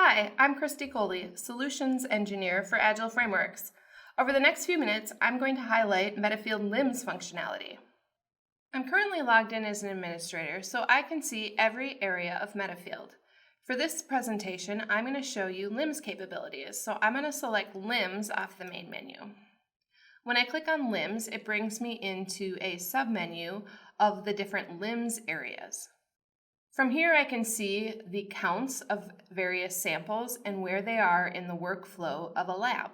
Hi, I'm Christy Coley, Solutions Engineer for Agile Frameworks. Over the next few minutes, I'm going to highlight MetaField LIMS functionality. I'm currently logged in as an administrator, so I can see every area of MetaField. For this presentation, I'm going to show you LIMS capabilities, so I'm going to select LIMS off the main menu. When I click on LIMS, it brings me into a submenu of the different LIMS areas. From here, I can see the counts of various samples and where they are in the workflow of a lab.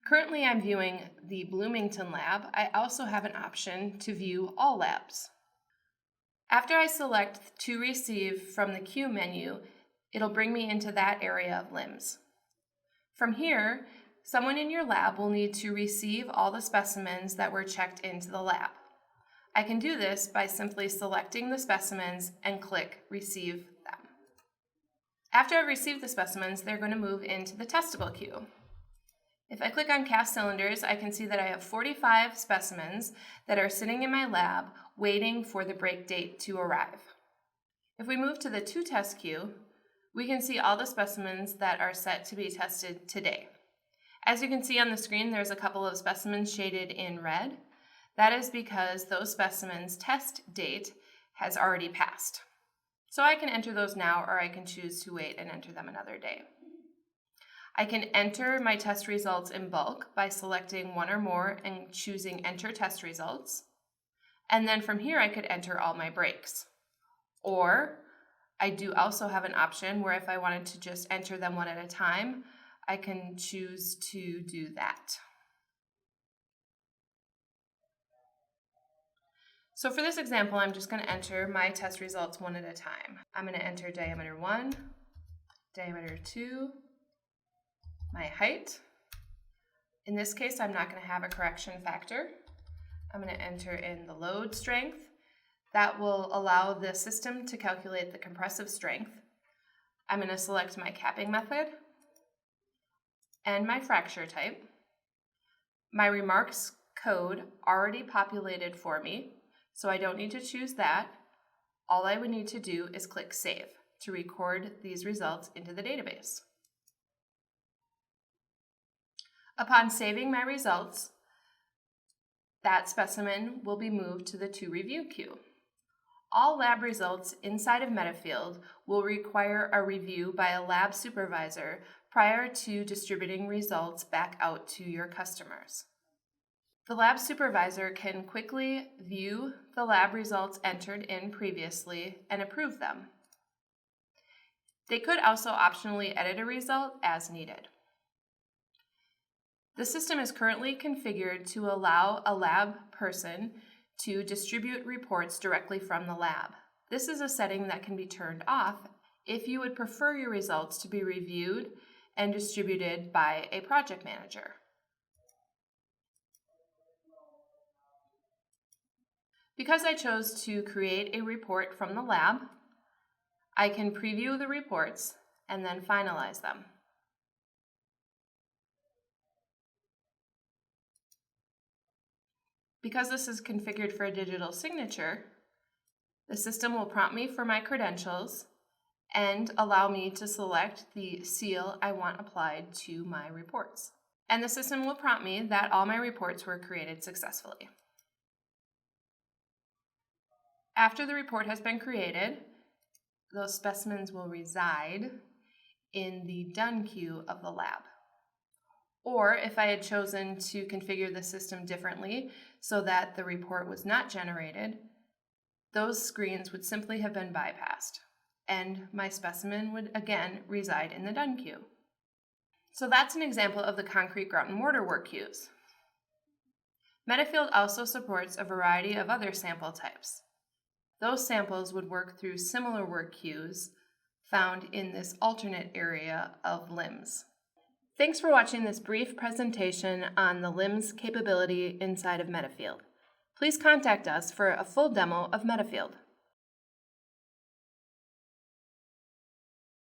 Currently, I'm viewing the Bloomington lab. I also have an option to view all labs. After I select to receive from the queue menu, it'll bring me into that area of LIMS. From here, someone in your lab will need to receive all the specimens that were checked into the lab. I can do this by simply selecting the specimens and click Receive them. After I've received the specimens, they're going to move into the testable queue. If I click on Cast Cylinders, I can see that I have 45 specimens that are sitting in my lab waiting for the break date to arrive. If we move to the To Test queue, we can see all the specimens that are set to be tested today. As you can see on the screen, there's a couple of specimens shaded in red. That is because those specimens' test date has already passed. So I can enter those now, or I can choose to wait and enter them another day. I can enter my test results in bulk by selecting one or more and choosing Enter Test Results. And then from here, I could enter all my breaks. Or I do also have an option where if I wanted to just enter them one at a time, I can choose to do that. So for this example, I'm just going to enter my test results one at a time. I'm going to enter diameter 1, diameter 2, my height. In this case, I'm not going to have a correction factor. I'm going to enter in the load strength. That will allow the system to calculate the compressive strength. I'm going to select my capping method and my fracture type. My remarks code already populated for me, so I don't need to choose that. All I would need to do is click Save to record these results into the database. Upon saving my results, that specimen will be moved to the To Review queue. All lab results inside of MetaField will require a review by a lab supervisor prior to distributing results back out to your customers. The lab supervisor can quickly view the lab results entered in previously and approve them. They could also optionally edit a result as needed. The system is currently configured to allow a lab person to distribute reports directly from the lab. This is a setting that can be turned off if you would prefer your results to be reviewed and distributed by a project manager. Because I chose to create a report from the lab, I can preview the reports and then finalize them. Because this is configured for a digital signature, the system will prompt me for my credentials and allow me to select the seal I want applied to my reports. And the system will prompt me that all my reports were created successfully. After the report has been created, those specimens will reside in the Done queue of the lab. Or if I had chosen to configure the system differently so that the report was not generated, those screens would simply have been bypassed, and my specimen would again reside in the Done queue. So that's an example of the concrete, grout, and mortar work queues. MetaField also supports a variety of other sample types. Those samples would work through similar work queues found in this alternate area of LIMS. Thanks for watching this brief presentation on the LIMS capability inside of MetaField. Please contact us for a full demo of MetaField.